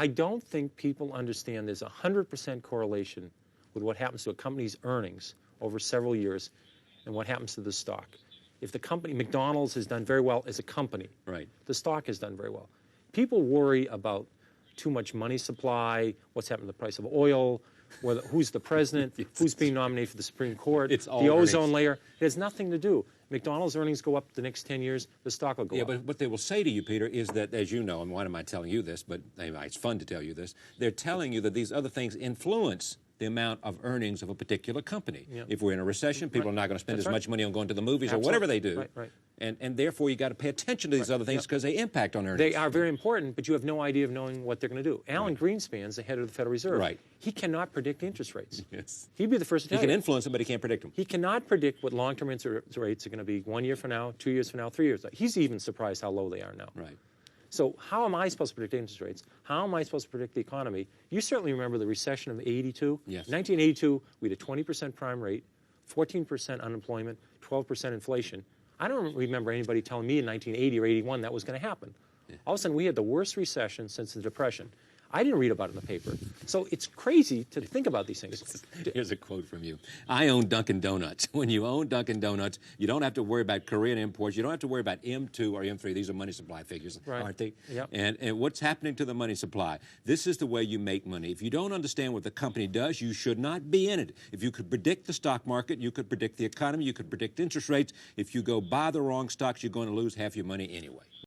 I don't think people understand there's a 100% correlation with what happens to a company's earnings over several years and what happens to the stock. If the company, McDonald's has done very well as a company, right, the stock has done very well. People worry about too much money supply, what's happened to the price of oil, who's the president, who's being nominated for the Supreme Court, it's all the ozone earnings. layer. It has nothing to do. McDonald's earnings go up the next 10 years, the stock will go up. Yeah, but what they will say to you, Peter, is that, as you know, and why am I telling you this, but anyway, it's fun to tell you this, they're telling you that these other things influence the amount of earnings of a particular company. Yep. If we're in a recession, people are not going to spend as much money on going to the movies Absolutely. or whatever they do. Right. And therefore, you got to pay attention to these other things because they impact on earnings. They are very important, but you have no idea of knowing what they're going to do. Alan Greenspan's the head of the Federal Reserve. Right. He cannot predict interest rates. Yes. He'd be the first to tell He can you. influence them, but he can't predict them. He cannot predict what long-term interest rates are going to be 1 year from now, 2 years from now, 3 years. He's even surprised how low they are now. Right. So how am I supposed to predict interest rates? How am I supposed to predict the economy? You certainly remember the recession of '82. Yes. In 1982, we had a 20% prime rate, 14% unemployment, 12% inflation. I don't remember anybody telling me in 1980 or 81 that was going to happen. Yeah. All of a sudden, we had the worst recession since the Depression. I didn't read about it in the paper. So it's crazy to think about these things. Here's a quote from you. I own Dunkin' Donuts. When you own Dunkin' Donuts, you don't have to worry about Korean imports. You don't have to worry about M2 or M3. These are money supply figures, aren't they? Yep. And what's happening to the money supply? This is the way you make money. If you don't understand what the company does, you should not be in it. If you could predict the stock market, you could predict the economy, you could predict interest rates. If you go buy the wrong stocks, you're going to lose half your money anyway.